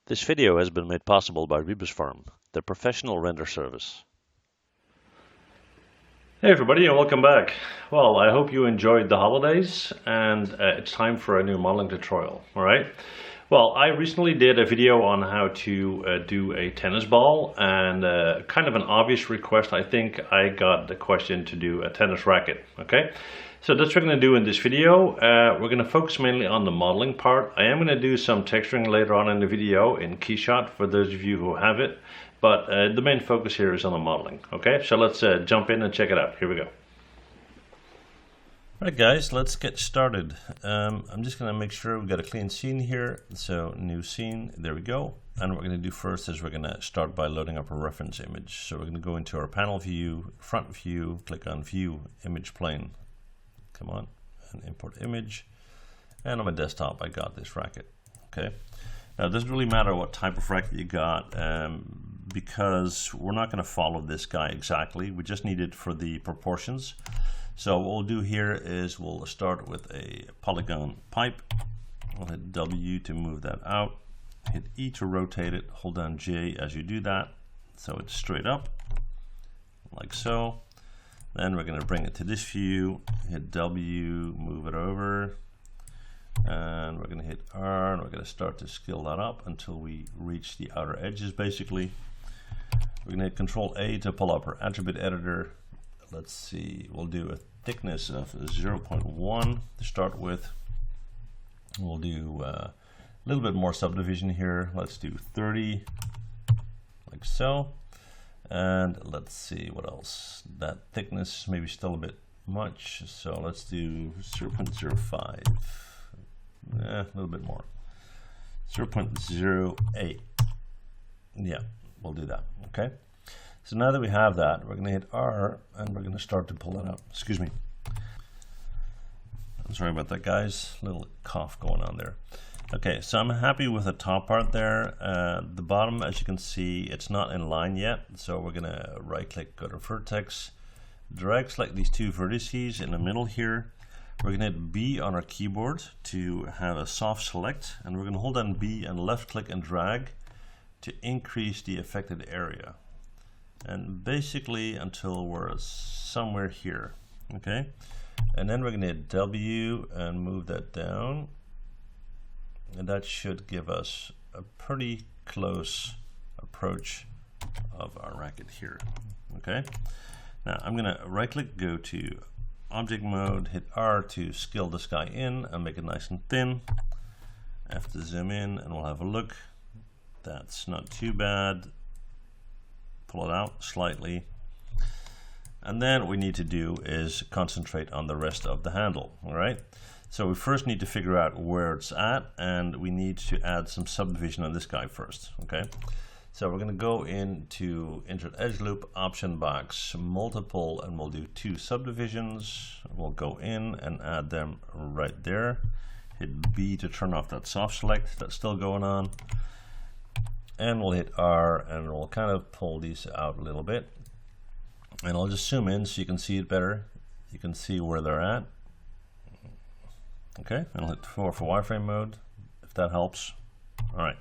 This video has been made possible by Rebus Farm, the professional render service. Hey everybody, and welcome back. Well, I hope you enjoyed the holidays, and it's time for a new modeling tutorial. Alright, well, I recently did a video on how to do a tennis ball, and kind of an obvious request. I think I got the question to do a tennis racket. Okay, so that's what we're going to do in this video. We're going to focus mainly on the modeling part. I am going to do some texturing later on in the video in Keyshot for those of you who have it, but the main focus here is on the modeling. Okay, so let's jump in and check it out. Here we go. Alright guys, let's get started. I'm just going to make sure we've got a clean scene here. So new scene, there we go. And what we're going to do first is we're going to start by loading up a reference image. So we're going to go into our panel view, front view, click on view, image plane. Come on, and import image. And on my desktop I got this racket. Okay, now it doesn't really matter what type of racket you got, because we're not going to follow this guy exactly. We just need it for the proportions. So what we'll do here is we'll start with a polygon pipe. I'll hit W to move that out, hit E to rotate it, hold down J as you do that, so it's straight up, like so. Then we're going to bring it to this view, hit W, move it over, and we're going to hit R, and we're going to start to scale that up until we reach the outer edges basically. We're going to hit Control A to pull up our attribute editor. Let's see, we'll do a thickness of 0.1 to start with. We'll do a little bit more subdivision here. Let's do 30, like so. And let's see what else. That thickness maybe still a bit much, so let's do 0.05. A little bit more. 0.08. Yeah, we'll do that. Okay. So now that we have that, we're going to hit R and we're going to start to pull it up. Excuse me. I'm sorry about that, guys. A little cough going on there. Okay, so I'm happy with the top part there. The bottom, as you can see, it's not in line yet. So we're going to right click, go to vertex, drag select these two vertices in the middle here. We're going to hit B on our keyboard to have a soft select, and we're going to hold down B and left click and drag to increase the affected area. And basically until we're somewhere here. Okay, and then we're going to hit W and move that down. And that should give us a pretty close approach of our racket here. Okay, now I'm going to right click, go to object mode, hit R to scale this guy in and make it nice and thin. I have to zoom in and we'll have a look. That's not too bad. Pull it out slightly. And then what we need to do is concentrate on the rest of the handle. All right. So we first need to figure out where it's at, and we need to add some subdivision on this guy first. Okay, so we're going to go into Insert Edge Loop, option box, multiple, and we'll do 2 subdivisions. We'll go in and add them right there. Hit B to turn off that soft select that's still going on, and we'll hit R and we'll kind of pull these out a little bit. And I'll just zoom in so you can see it better. You can see where they're at. Okay, and I'll hit 4 for wireframe mode, if that helps. All right,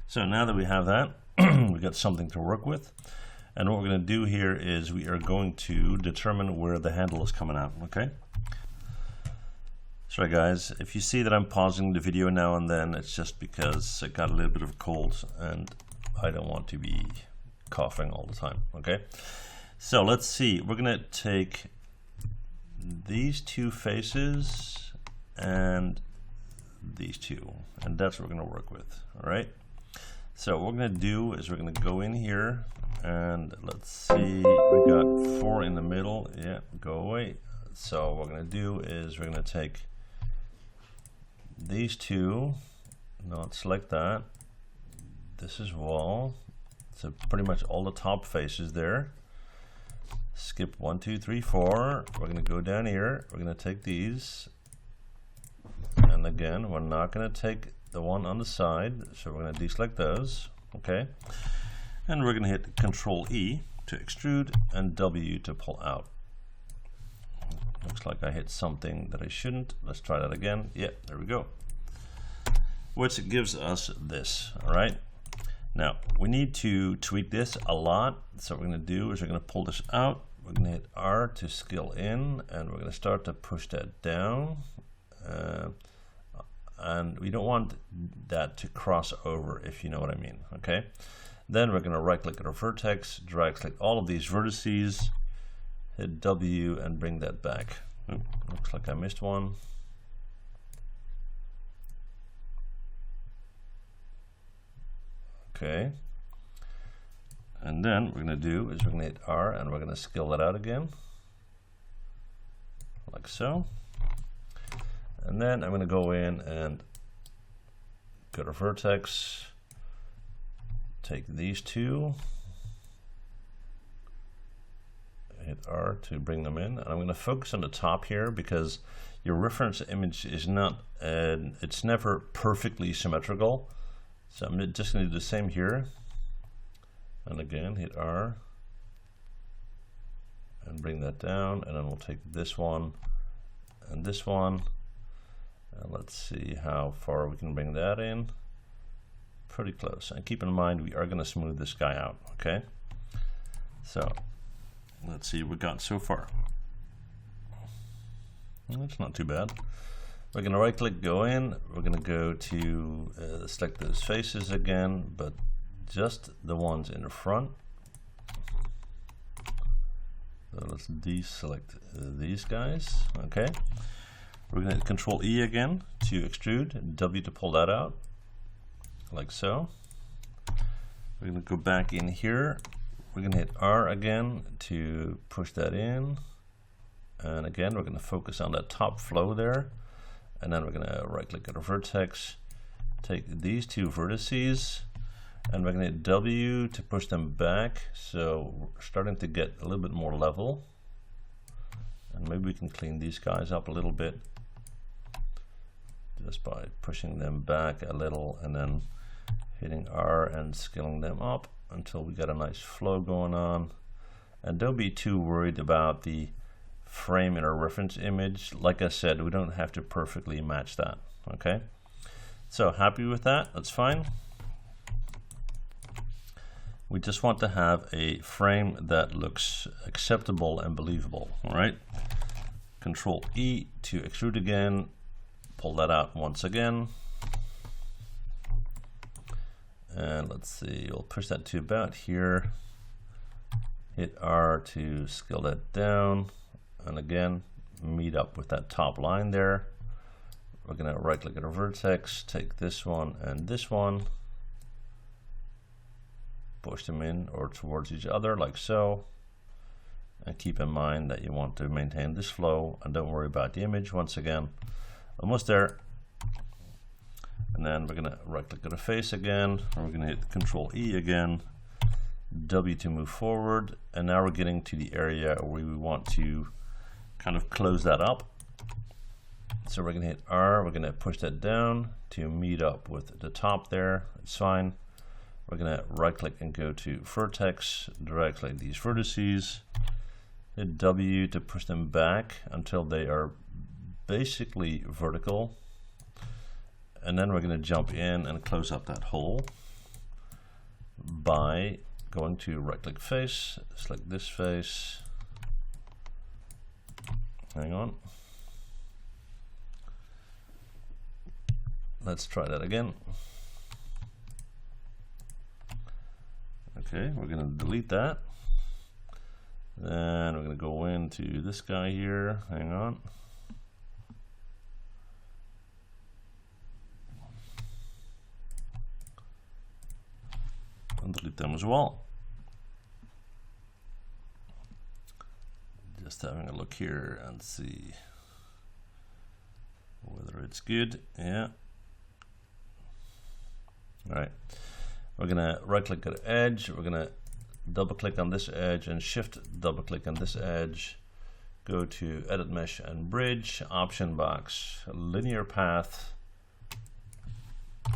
so now that we have that, we've got something to work with. And what we're going to do here is we are going to determine where the handle is coming out. Okay. Sorry guys, if you see that I'm pausing the video now and then, it's just because I got a little bit of a cold and I don't want to be coughing all the time. Okay, so let's see. We're going to take these 2 faces and these 2, and that's what we're going to work with. All right, so what we're going to do is we're going to go in here and let's see, we got 4 in the middle. Yeah, go away. So what we're going to do is we're going to take these 2, not select that, this is wall, so pretty much all the top faces there. Skip 1, 2, 3, 4. We're going to go down here, we're going to take these, and again we're not going to take the one on the side, so we're going to deselect those. Okay, and we're going to hit Control E to extrude and W to pull out. Looks like I hit something that I shouldn't. Let's try that again. Yeah, there we go. which gives us this. All right. Now we need to tweak this a lot. So what we're going to do is we're going to pull this out. We're going to hit R to scale in, and we're going to start to push that down. And we don't want that to cross over, if you know what I mean. Okay. Then we're going to right click at our vertex, drag select all of these vertices, hit W and bring that back. Ooh, looks like I missed one. Okay. And then what we're going to do is we're going to hit R and we're going to scale that out again, like so. And then I'm going to go in and go to vertex, take these two, hit R to bring them in, and I'm going to focus on the top here because your reference image is not, it's never perfectly symmetrical. So I'm just going to do the same here, and again hit R and bring that down, and then we'll take this one and this one, and let's see how far we can bring that in. Pretty close, and keep in mind we are going to smooth this guy out. Okay, so let's see what we got so far. That's not too bad. We're going to right click, go in, we're going to go to select those faces again, but just the ones in the front. So let's deselect these guys. Okay, we're going to hit Control E again to extrude, W to pull that out, like so. We're going to go back in here, we're going to hit R again to push that in, and again we're going to focus on that top flow there. And then we're going to right click at a vertex, take these two vertices, and we're going to hit W to push them back. So we're starting to get a little bit more level. And maybe we can clean these guys up a little bit just by pushing them back a little and then hitting R and scaling them up until we get a nice flow going on. And don't be too worried about the frame in our reference image. Like I said, we don't have to perfectly match that. Okay, so happy with that, that's fine. We just want to have a frame that looks acceptable and believable. All right, Control E to extrude again, pull that out once again, and let's see, we'll push that to about here, hit R to scale that down, and again meet up with that top line there. We're going to right click at a vertex, take this one and this one, push them in or towards each other like so, and keep in mind that you want to maintain this flow and don't worry about the image. Once again, almost there. And then we're going to right click at a face again, and we're going to hit Control E again, W to move forward, and now we're getting to the area where we want to kind of close that up. So we're going to hit R, we're going to push that down to meet up with the top there. It's fine. We're going to right click and go to vertex, drag select these vertices, hit W to push them back until they are basically vertical, and then we're going to jump in and close up that hole by going to right click face, select this face. Hang on. Let's try that again. Okay, we're going to delete that. Then we're going to go into this guy here. Hang on. And delete them as well. Just having a look here and see whether it's good. Yeah. All right. We're gonna right click at edge. We're gonna double click on this edge and shift double click on this edge. Go to edit mesh and bridge, option box, linear path.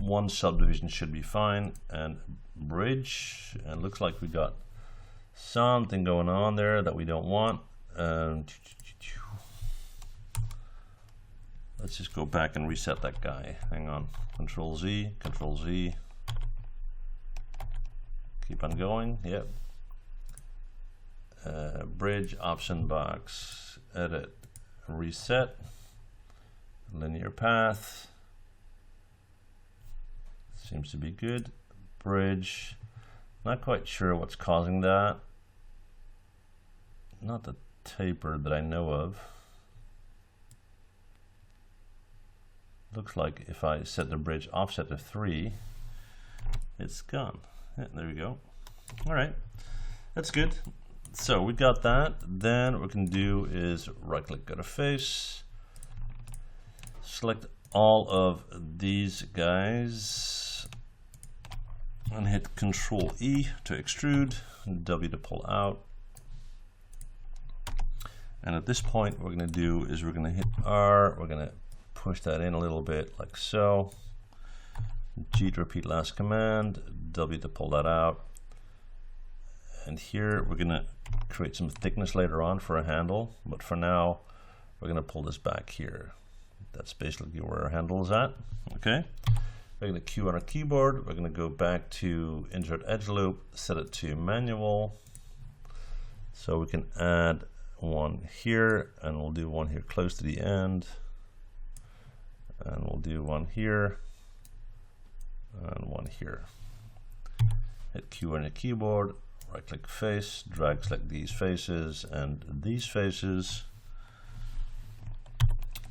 One subdivision should be fine, and bridge. And looks like we got something going on there that we don't want. Let's just go back and reset that guy. Hang on. Control Z, Control Z. Keep on going. Yep. Bridge, option box, edit, reset, linear path. Seems to be good. Bridge. Not quite sure what's causing that. Not the taper that I know of. Looks like if I set the bridge offset to 3, it's gone. Yeah, there we go. All right, that's good. So we got that. Then what we can do is right click, go to face, select all of these guys and hit Control E to extrude, W to pull out. And at this point, what we're going to do is we're going to hit R, we're going to push that in a little bit like so. G to repeat last command, W to pull that out. And here we're going to create some thickness later on for a handle, but for now we're going to pull this back here. That's basically where our handle is at. Okay, we're going to Q on our keyboard, we're going to go back to insert edge loop, set it to manual, so we can add one here, and we'll do one here close to the end, and we'll do one here and one here. Hit Q on your keyboard, right click face, drag select these faces and these faces,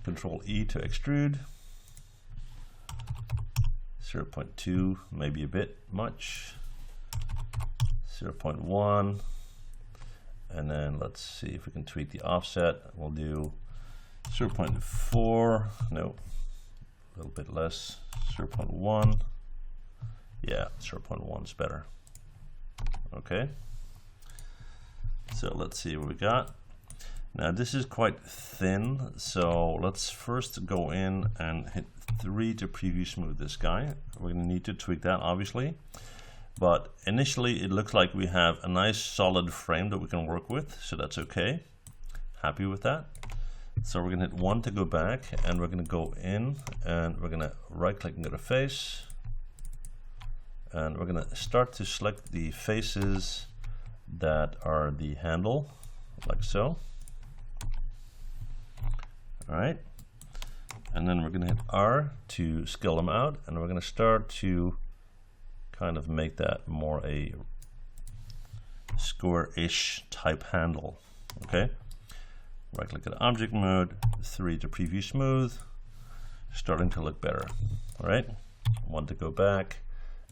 Control E to extrude. 0.2, maybe a bit much. 0.1, and then let's see if we can tweak the offset. We'll do 0.4, no, a little bit less, 0.1. Yeah, 0.1 is better. Okay, so let's see what we got. Now this is quite thin, so let's first go in and hit 3 to preview smooth this guy. We're going to need to tweak that obviously, but initially it looks like we have a nice solid frame that we can work with, so that's okay. Happy with that. So we're going to hit 1 to go back, and we're going to go in and we're going to right click and go to face, and we're going to start to select the faces that are the handle, like so. All right, and then we're going to hit R to scale them out, and we're going to start to kind of make that more a square-ish type handle. Okay, right click at object mode, 3 to preview smooth, starting to look better. All right, 1 to go back.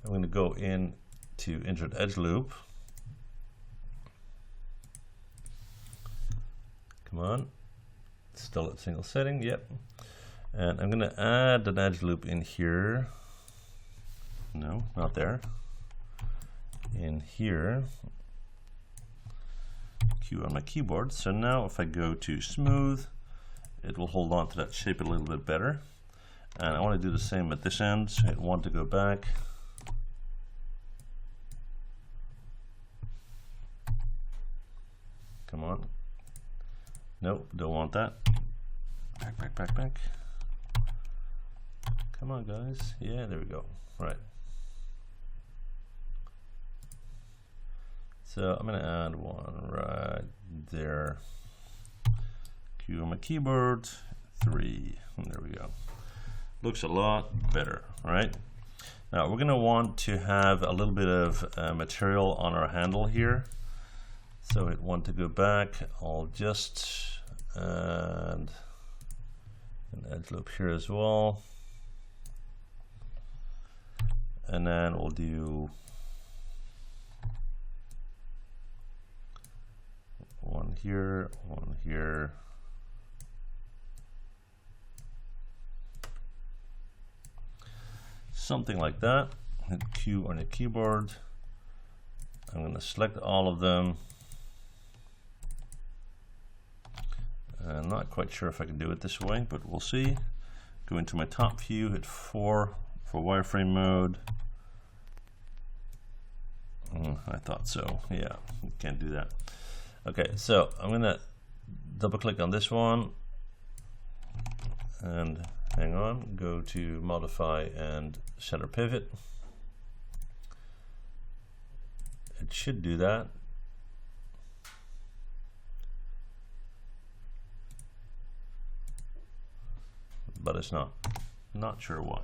I'm going to go in to insert edge loop. Come on, still at single setting, yep. And I'm going to add an edge loop in here. No, not there. In here. Q on my keyboard. So now if I go to smooth, it will hold on to that shape a little bit better. And I want to do the same at this end. So hit 1 to go back. Come on. Nope, don't want that. Back, back, back, back. Come on, guys. Yeah, there we go. Right. So I'm going to add one right there. Q on my keyboard. 3. And there we go. Looks a lot better, right? Now we're going to want to have a little bit of material on our handle here. So hit 1 to go back. I'll just add an edge loop here as well. And then we'll do one here, one here. Something like that. Hit Q on your keyboard. I'm going to select all of them. I'm not quite sure if I can do it this way, but we'll see. Go into my top view, hit 4 for wireframe mode. I thought so. Yeah, can't do that. Okay, so I'm going to double click on this one, and hang on, go to modify and center pivot. It should do that. But it's not. Not sure why.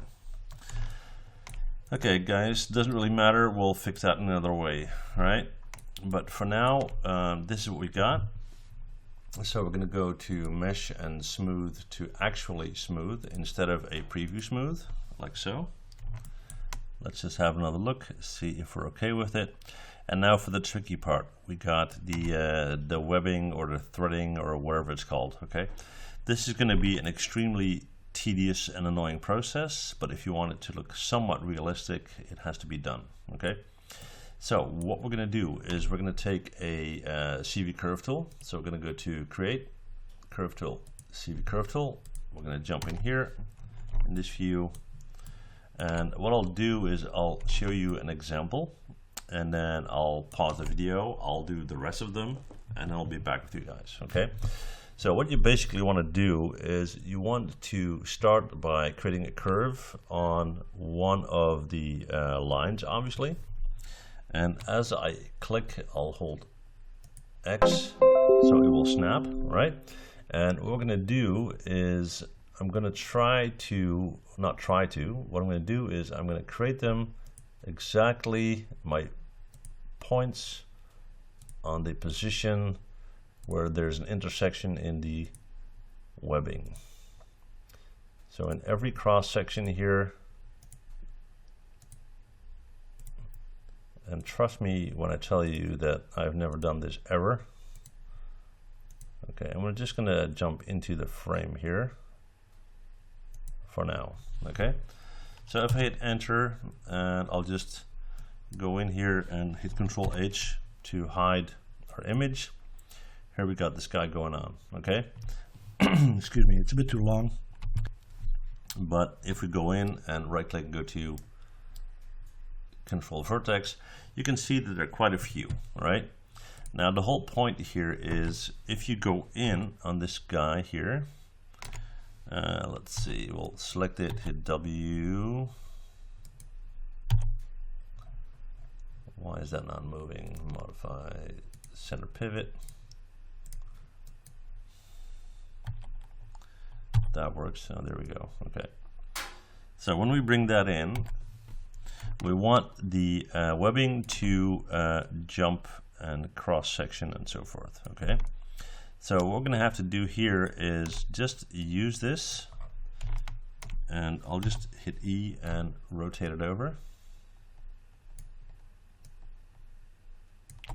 Okay, guys, doesn't really matter. We'll fix that in another way, all right? But for now, this is what we got. So we're going to go to mesh and smooth to actually smooth instead of a preview smooth, like so. Let's just have another look, see if we're okay with it. And now for the tricky part, we got the webbing or the threading or whatever it's called. Okay, this is going to be an extremely tedious and annoying process, but if you want it to look somewhat realistic, it has to be done. Okay, so what we're going to do is we're going to take a CV curve tool. So we're going to go to create curve tool, CV curve tool. We're going to jump in here in this view, and what I'll do is I'll show you an example, and then I'll pause the video, I'll do the rest of them, and I'll be back with you guys. Okay, so what you basically want to do is you want to start by creating a curve on one of the lines, obviously, and as I click, I'll hold X so it will snap, right? And what we're going to do is I'm going to what I'm going to do is I'm going to create them exactly my points on the position where there's an intersection in the webbing. So in every cross section here, and trust me when I tell you that I've never done this ever. Okay, and we're just gonna jump into the frame here for now. Okay, so if I hit enter, and I'll just go in here and hit Ctrl H to hide our image. Here we got this guy going on. Okay, excuse me, it's a bit too long, but if we go in and right click and go to Control Vertex, you can see that there are quite a few. All right, now the whole point here is if you go in on this guy here, let's see, we'll select it, hit W. Why is that not moving? Modify center pivot. That works. Oh, there we go. Okay. So when we bring that in, we want the webbing to jump and cross section and so forth. Okay. So what we're going to have to do here is just use this, and I'll just hit E and rotate it over.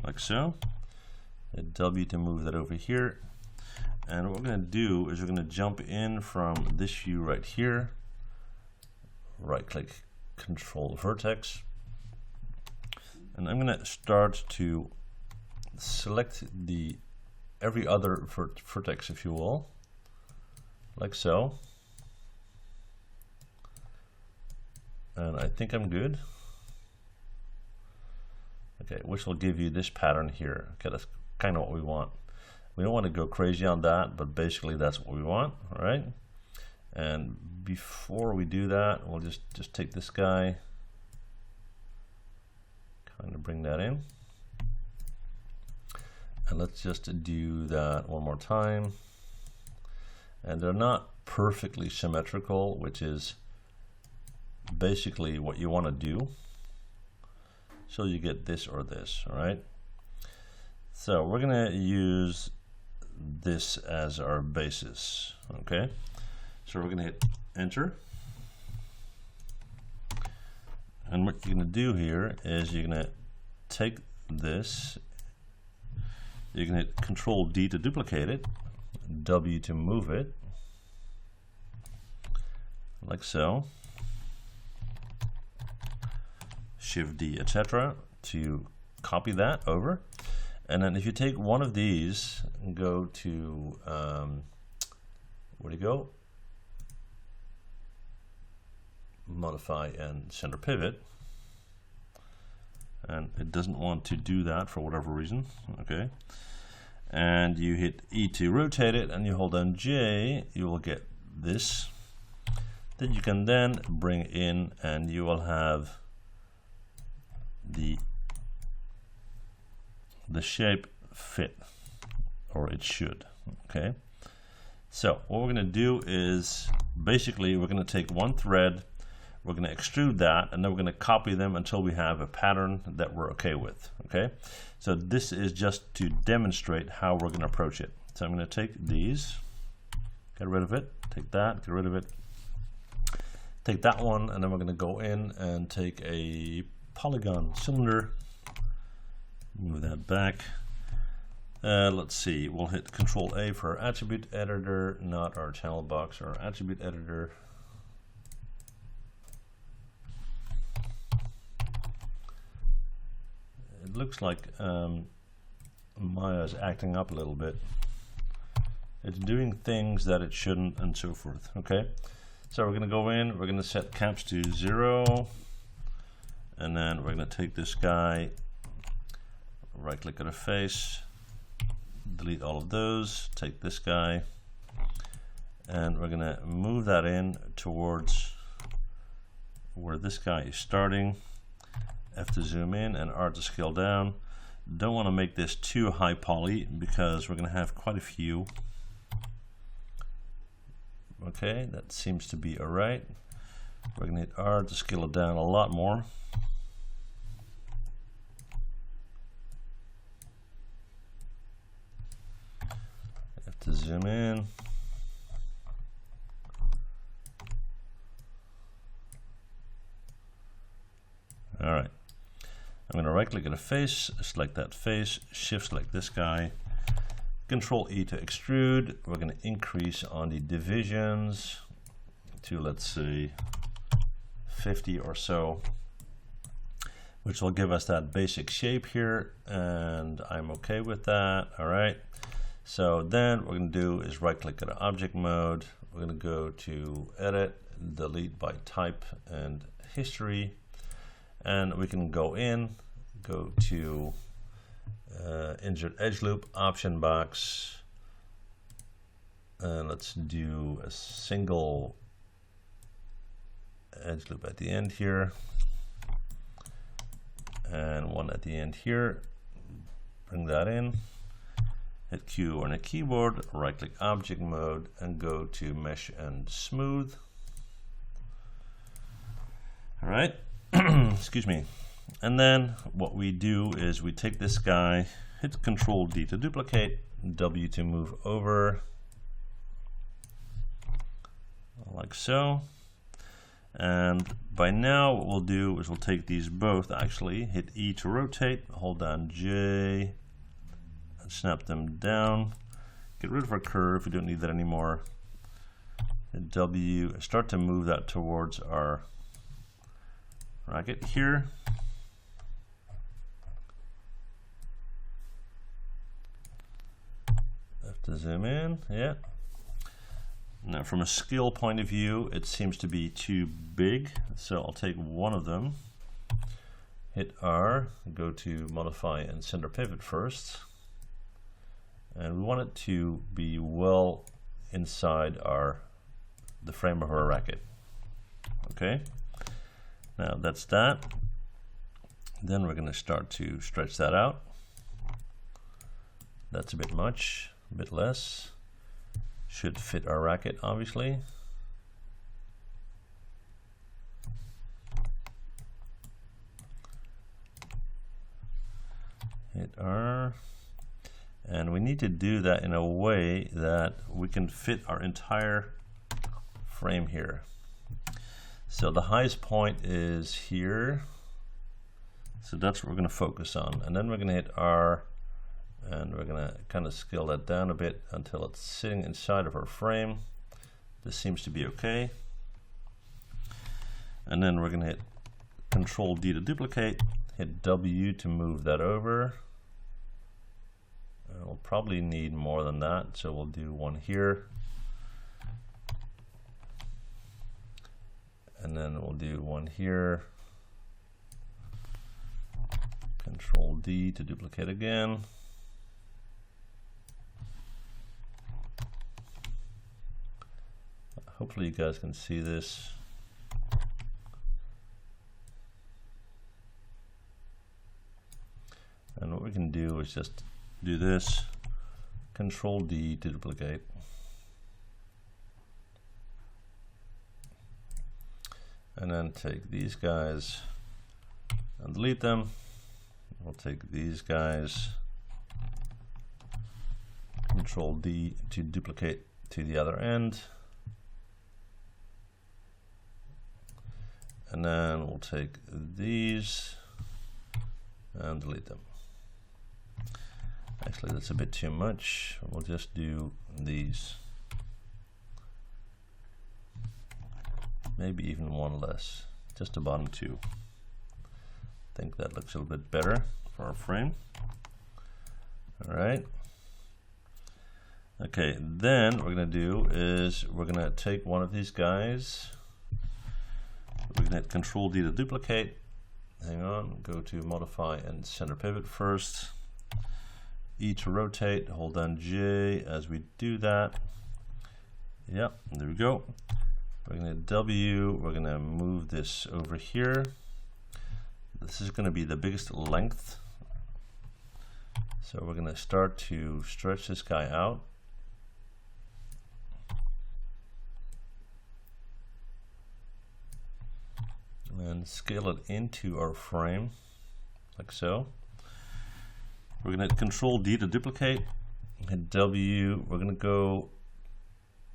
Like so. Hit W to move that over here. And what we're going to do is we're going to jump in from this view right here. Right click, Control Vertex. And I'm going to start to select every other vertex, if you will. Like so. And I think I'm good. Okay, which will give you this pattern here. Okay, that's kind of what we want. We don't want to go crazy on that, but basically that's what we want, all right? And before we do that, we'll just take this guy, kind of bring that in. And let's just do that one more time. And they're not perfectly symmetrical, which is basically what you want to do. So you get this or this, all right? So we're gonna use this as our basis, okay? So we're gonna hit enter. And what you're gonna do here is you're gonna take this, you're gonna hit Control D to duplicate it, W to move it, like so. Shift D, etc. to copy that over. And then if you take one of these and go to, where do you go? Modify and center pivot. And it doesn't want to do that for whatever reason, okay? And you hit E to rotate it, and you hold down J, you will get this. that you can then bring in, and you will have the shape fit, or it should. Okay, so what we're going to do is basically we're going to take one thread, we're going to extrude that, and then we're going to copy them until we have a pattern that we're okay with. Okay, so this is just to demonstrate how we're going to approach it. So I'm going to take these, get rid of it, take that, get rid of it, take that one, and then we're going to go in and take a polygon cylinder, move that back. Let's see, we'll hit Ctrl A for our attribute editor, not our channel box, our attribute editor. It looks like Maya is acting up a little bit. It's doing things that it shouldn't, and so forth. Okay, so we're going to go in, we're going to set caps to 0, and then we're going to take this guy, right click on a face, delete all of those, take this guy, and we're going to move that in towards where this guy is starting. F to zoom in and R to scale down. Don't want to make this too high poly because we're going to have quite a few. Okay, that seems to be alright. We're going to hit R to scale it down a lot more. Have to zoom in. Alright. I'm going to right click on a face, select that face, shift select this guy, Control E to extrude. We're going to increase on the divisions to, let's say, 50 or so, which will give us that basic shape here, and I'm okay with that. All right, so then what we're going to do is right click on object mode. We're going to go to edit, delete by type and history, and we can go in, go to insert edge loop option box, and let's do a single edge loop at the end here and one at the end here. Bring that in, hit Q on a keyboard, right click object mode and go to mesh and smooth. All right, excuse me. And then what we do is we take this guy, hit Control D to duplicate, W to move over, like so. And by now what we'll do is we'll take these both, actually hit E to rotate, hold down J and snap them down. Get rid of our curve, we don't need that anymore. Hit W, start to move that towards our racket here. Have to zoom in, yeah. Now from a scale point of view, it seems to be too big, so I'll take one of them, hit R, go to modify and center pivot first, and we want it to be well inside the frame of our racket. Okay, now that's that. Then we're going to start to stretch that out. That's a bit much, a bit less. Should fit our racket, obviously. Hit R. And we need to do that in a way that we can fit our entire frame here. So the highest point is here. So that's what we're going to focus on. And then we're going to hit R. And we're going to kind of scale that down a bit until it's sitting inside of our frame. This seems to be okay. And then we're going to hit Control D to duplicate, hit W to move that over. We'll probably need more than that, so we'll do one here. And then we'll do one here. Control D to duplicate again. hopefully you guys can see this. And what we can do is just do this, Ctrl D to duplicate. And then take these guys and delete them. We'll take these guys, Ctrl D to duplicate to the other end. And then we'll take these and delete them. Actually, that's a bit too much. We'll just do these. Maybe even one less, just the bottom two. I think that looks a little bit better for our frame. All right. Okay, then what we're going to do is we're going to take one of these guys. We're going to hit Ctrl D to duplicate. Hang on, go to modify and center pivot first. E to rotate, hold down J as we do that. Yep, there we go. We're going to W, we're going to move this over here. This is going to be the biggest length. So we're going to start to stretch this guy out. And scale it into our frame, like so. We're going to hit Ctrl D to duplicate, hit W. We're going to go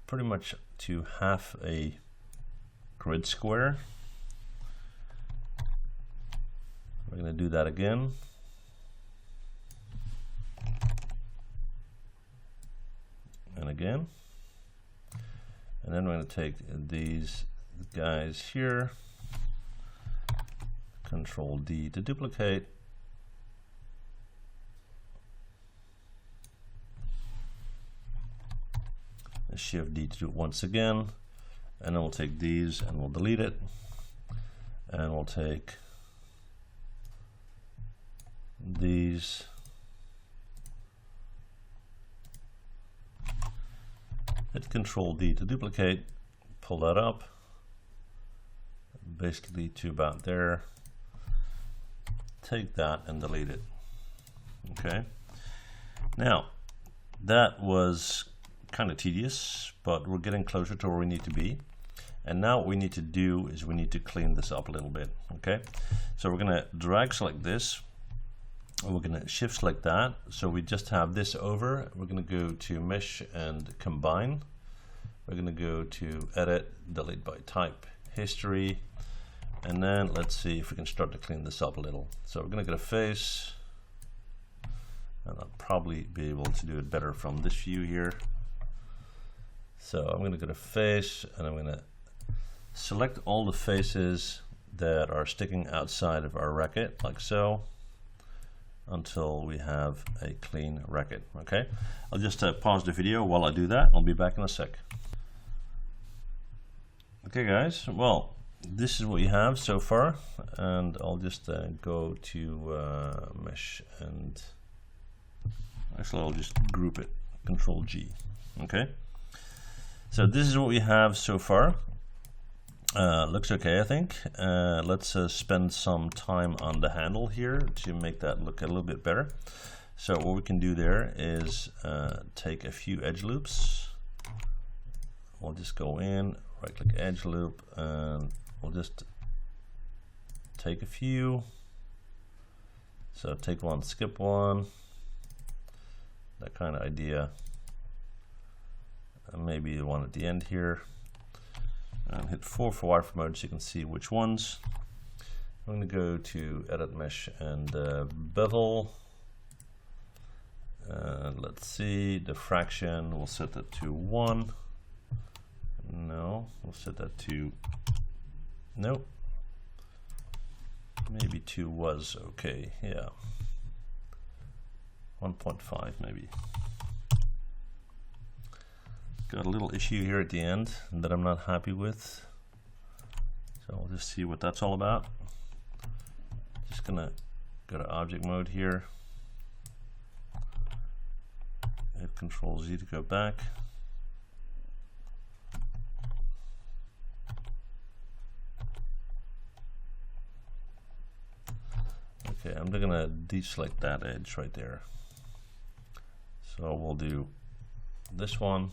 pretty much to half a grid square. We're going to do that again. And again. And then we're going to take these guys here, Ctrl D to duplicate. Shift D to do it once again, and then we'll take these and we'll delete it, and we'll take these, hit Ctrl D to duplicate, pull that up basically to about there, take that and delete it. Okay, now that was kind of tedious, but we're getting closer to where we need to be. And now what we need to do is we need to clean this up a little bit. Okay, so we're going to drag select this, and we're going to shift select that, so we just have this over. We're going to go to mesh and combine. We're going to go to edit, delete by type, history, and then let's see if we can start to clean this up a little. So we're going to go to face, and I'll probably be able to do it better from this view here. So I'm going to go to face, and I'm going to select all the faces that are sticking outside of our racket, like so, until we have a clean racket. Okay, I'll just pause the video while I do that. I'll be back in a sec. Okay guys, well, this is what you have so far, and I'll just go to mesh, and actually I'll just group it, Control G. Okay. So this is what we have so far. Looks okay, I think. Let's spend some time on the handle here to make that look a little bit better. So what we can do there is take a few edge loops. We'll just go in, right click edge loop, and we'll just take a few. So take one, skip one, that kind of idea. And maybe the one at the end here, and hit 4 for wireframe mode so you can see which ones. I'm going to go to edit mesh and bevel, and let's see, the fraction, we'll set that to 1. No, we'll set that to, nope, maybe 2 was okay, yeah, 1.5 maybe. Got a little issue here at the end that I'm not happy with, so we'll just see what that's all about. Just gonna go to object mode here, hit Control Z to go back, Okay, I'm gonna deselect that edge right there. So we'll do this one,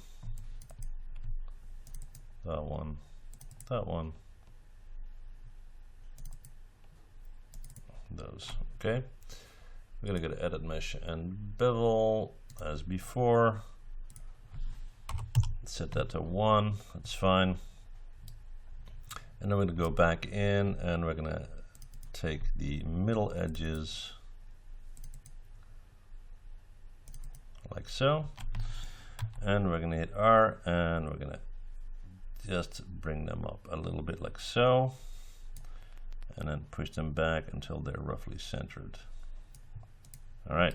that one, that one, those. Okay, we're gonna go to edit mesh and bevel as before. Set that to 1, that's fine. And then we're gonna go back in and we're gonna take the middle edges like so, and we're gonna hit R and we're gonna just bring them up a little bit like so, and then push them back until they're roughly centered. All right,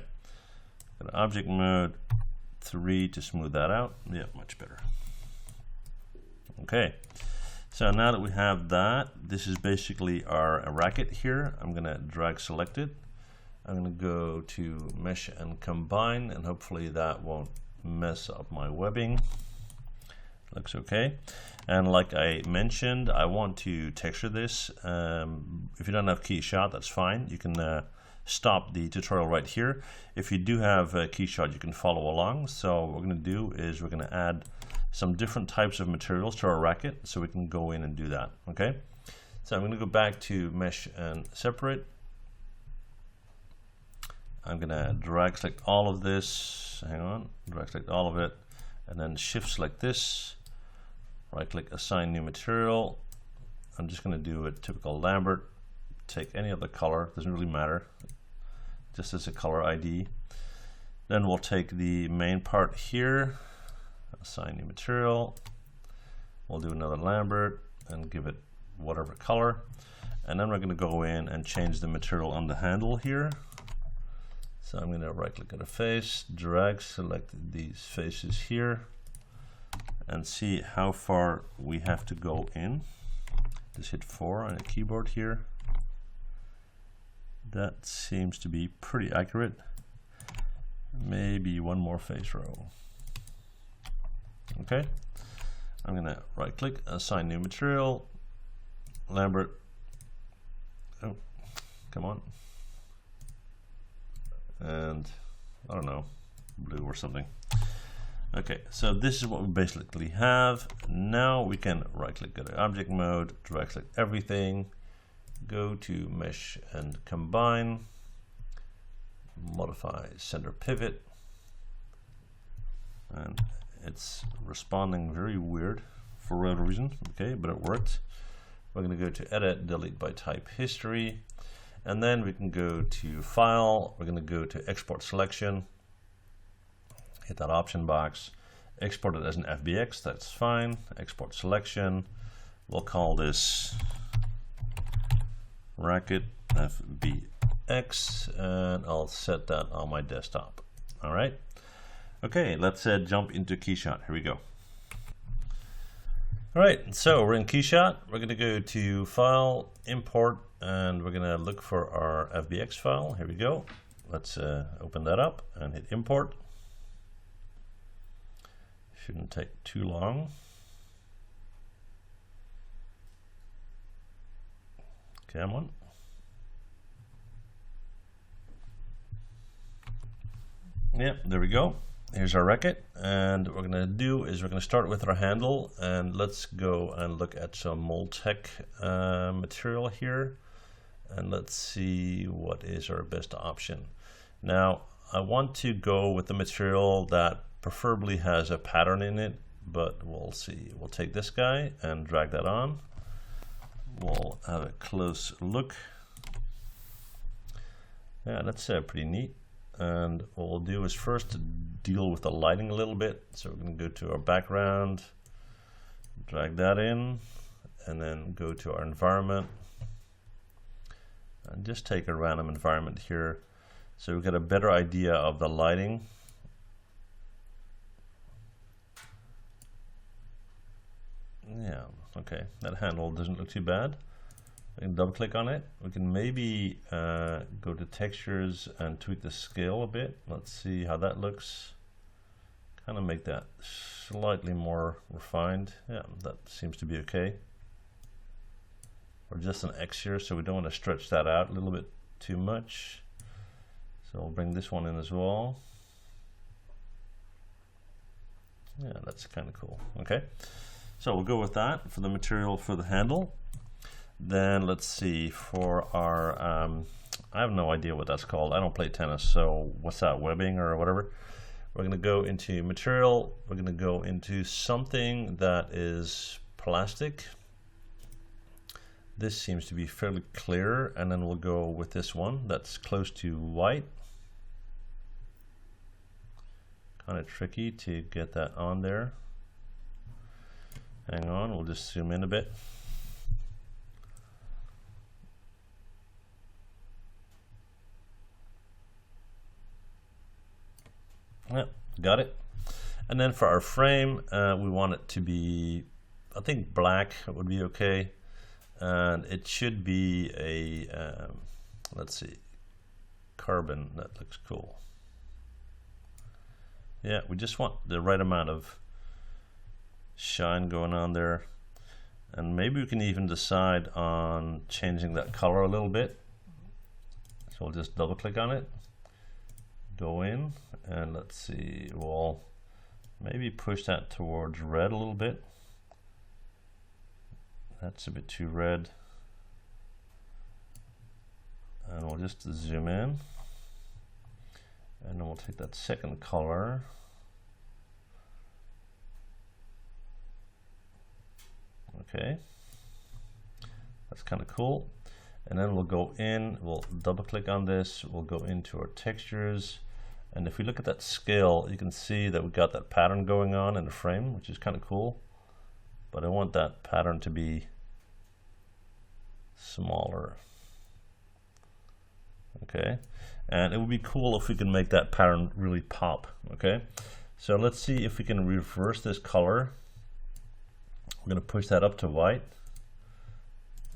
go to object mode 3 to smooth that out. Yeah, much better. Okay, so now that we have that, this is basically our racket here. I'm gonna drag select it. I'm gonna go to mesh and combine, and hopefully that won't mess up my webbing. Looks okay. And like I mentioned, I want to texture this. If you don't have KeyShot, that's fine. You can stop the tutorial right here. If you do have KeyShot, you can follow along. So what we're going to do is we're going to add some different types of materials to our racket, so we can go in and do that. Okay, so I'm going to go back to mesh and separate. I'm going to drag select all of this. Hang on, drag select all of it, and then shift select this. Right click, assign new material. I'm just going to do a typical Lambert. Take any other color, doesn't really matter, just as a color ID. Then we'll take the main part here, assign new material. We'll do another Lambert and give it whatever color. And then we're going to go in and change the material on the handle here. So I'm going to right click on a face, drag select these faces here, and see how far we have to go in. Just hit 4 on the keyboard here. That seems to be pretty accurate. Maybe one more face row. Okay, I'm gonna right click, assign new material, Lambert. Oh, come on. And I don't know, blue or something. Okay, so this is what we basically have. Now we can right click, go to object mode, drag select everything, go to mesh and combine, modify center pivot, and it's responding very weird for whatever reason. Okay, but it worked. We're going to go to edit, delete by type history, and then we can go to file. We're going to go to export selection, hit that option box, export it as an FBX, that's fine. Export selection, we'll call this Racket FBX, and I'll set that on my desktop. All right. Okay, let's jump into KeyShot. Here we go. All right, so we're in KeyShot. We're going to go to File, Import, and we're going to look for our FBX file. Here we go. Let's open that up and hit Import. Shouldn't take too long. Come on. Yeah, there we go. Here's our racket, and what we're going to do is we're going to start with our handle, and let's go and look at some Mold-Tech material here, and let's see what is our best option. Now, I want to go with the material that preferably has a pattern in it, but we'll see. We'll take this guy and drag that on. We'll have a close look. Yeah, that's pretty neat. And what we'll do is first deal with the lighting a little bit. So we're going to go to our background, drag that in, and then go to our environment and just take a random environment here so we get a better idea of the lighting. Yeah, okay, that handle doesn't look too bad. We can double click on it. We can maybe go to textures and tweak the scale a bit. Let's see how that looks. Kind of make that slightly more refined. Yeah, that seems to be okay. Or just an X here, so we don't want to stretch that out a little bit too much. So I'll bring this one in as well. Yeah, that's kind of cool. Okay, so we'll go with that for the material for the handle. Then let's see for our, I have no idea what that's called. I don't play tennis, so what's that, webbing or whatever? We're going to go into material. We're going to go into something that is plastic. This seems to be fairly clear, and then we'll go with this one that's close to white. Kind of tricky to get that on there. Hang on, we'll just zoom in a bit. Yep, got it. And then for our frame, we want it to be, I think black would be okay. And it should be a, let's see, carbon. That looks cool. Yeah, we just want the right amount of shine going on there. And maybe we can even decide on changing that color a little bit. So we'll just double click on it, go in, and let's see, we'll maybe push that towards red a little bit. That's a bit too red. And we'll just zoom in. And then we'll take that second color. Okay. That's kind of cool. And then we'll go in, we'll double click on this, we'll go into our textures. And if we look at that scale, you can see that we got that pattern going on in the frame, which is kind of cool. But I want that pattern to be smaller. Okay, and it would be cool if we can make that pattern really pop. Okay, so let's see if we can reverse this color. We're going to push that up to white,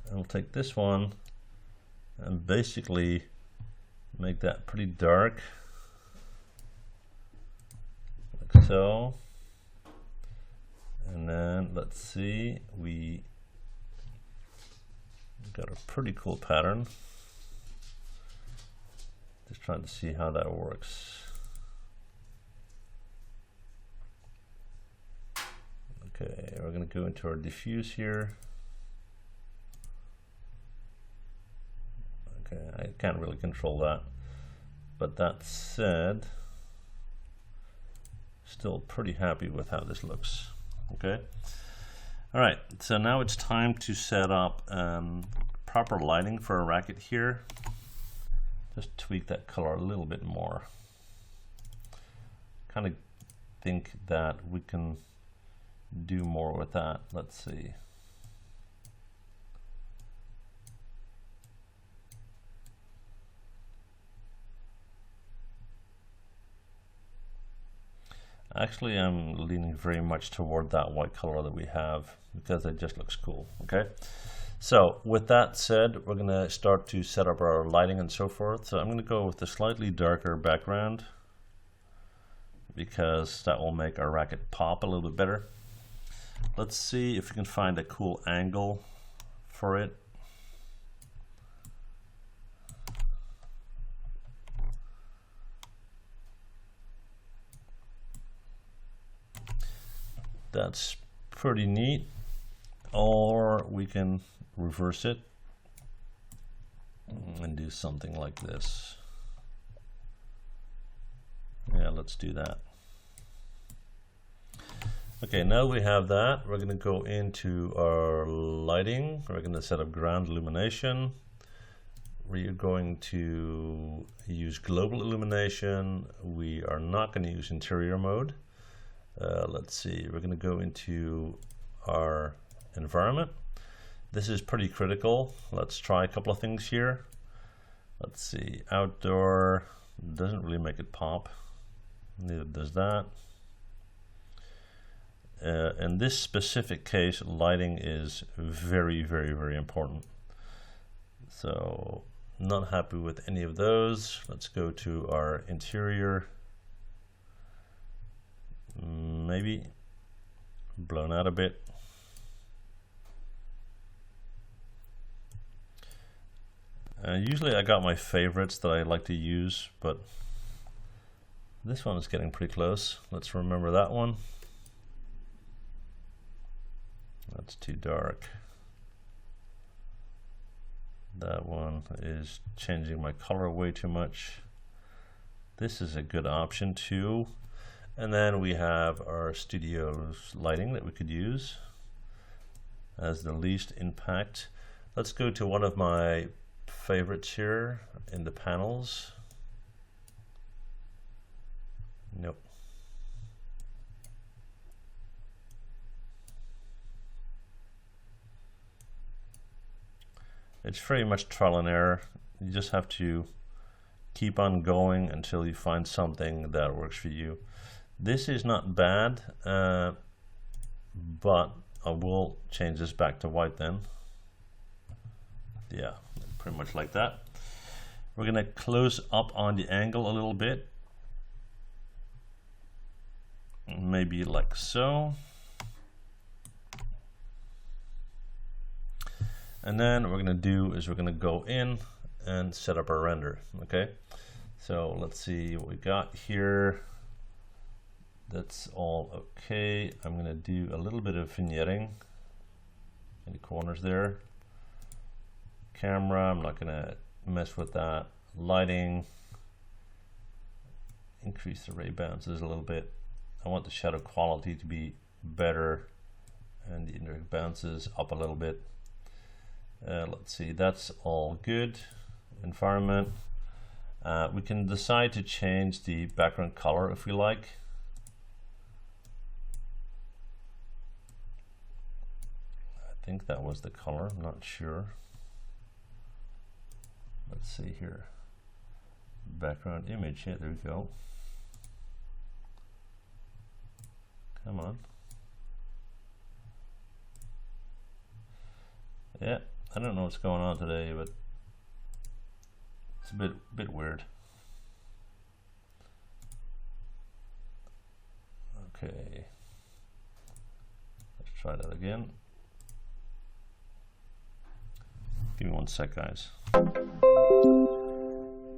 and we'll take this one and basically make that pretty dark, like so. And then let's see, we got a pretty cool pattern. Just trying to see how that works. Okay, we're going to go into our diffuse here. Okay, I can't really control that. But that said, still pretty happy with how this looks. Okay. All right, so now it's time to set up proper lighting for a racket here. Just tweak that color a little bit more. Kind of think that we can do more with that. Let's see. Actually, I'm leaning very much toward that white color that we have because it just looks cool. Okay. So with that said, we're going to start to set up our lighting and so forth. So I'm going to go with a slightly darker background because that will make our racket pop a little bit better. Let's see if we can find a cool angle for it. That's pretty neat. Or we can reverse it and do something like this. Yeah, let's do that. Okay, now we have that. We're going to go into our lighting. We're going to set up ground illumination. We're going to use global illumination. We are not going to use interior mode. Let's see, we're going to go into our environment. This is pretty critical. Let's try a couple of things here. Let's see, outdoor doesn't really make it pop. Neither does that. In this specific case, lighting is very, very, very important. So not happy with any of those. Let's go to our interior. Maybe blown out a bit. Usually I got my favorites that I like to use, but this one is getting pretty close. Let's remember that one. That's too dark. That one is changing my color way too much. This is a good option too. And then we have our studio's lighting that we could use as the least impact. Let's go to one of my favorites here in the panels. Nope. It's very much trial and error. You just have to keep on going until you find something that works for you. This is not bad, but I will change this back to white then. Yeah, pretty much like that. We're gonna close up on the angle a little bit. Maybe like so. And then what we're gonna do is we're gonna go in and set up our render, okay? So let's see what we got here. That's all okay. I'm gonna do a little bit of vignetting in the corners there. Camera, I'm not gonna mess with that. Lighting, increase the ray bounces a little bit. I want the shadow quality to be better and the indirect bounces up a little bit. Let's see, that's all good. Environment, we can decide to change the background color if we like. I think that was the color, I'm not sure. Let's see here. Background image, yeah, there we go. Come on. Yeah, I don't know what's going on today, but it's a bit weird. Okay. Let's try that again. Give me one sec, guys.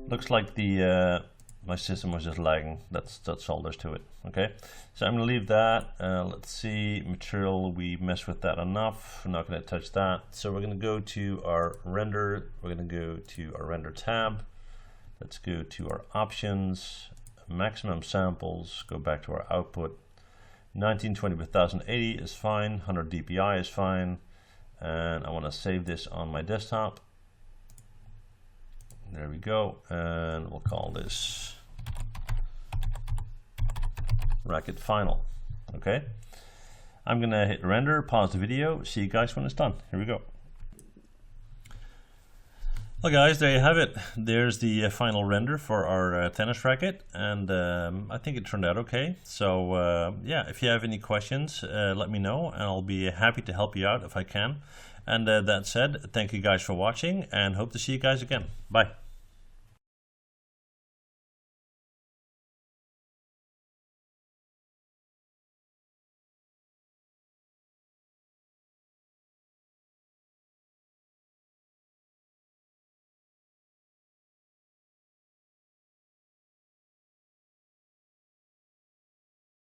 Looks like the my system was just lagging. That's all there's to it. Okay, so I'm gonna leave that. Let's see, material, we messed with that enough. We're not gonna touch that. So we're gonna go to our render. We're gonna go to our render tab. Let's go to our options, maximum samples, go back to our output. 1920 by 1080 is fine, 100 dpi is fine. And I want to save this on my desktop. There we go, and we'll call this Racket Final. Okay, I'm gonna hit render, pause the video, see you guys when it's done. Here we go. Well guys, there you have it. There's the final render for our tennis racket, and I think it turned out okay. So yeah, if you have any questions, let me know and I'll be happy to help you out if I can. And that said, thank you guys for watching and hope to see you guys again. Bye.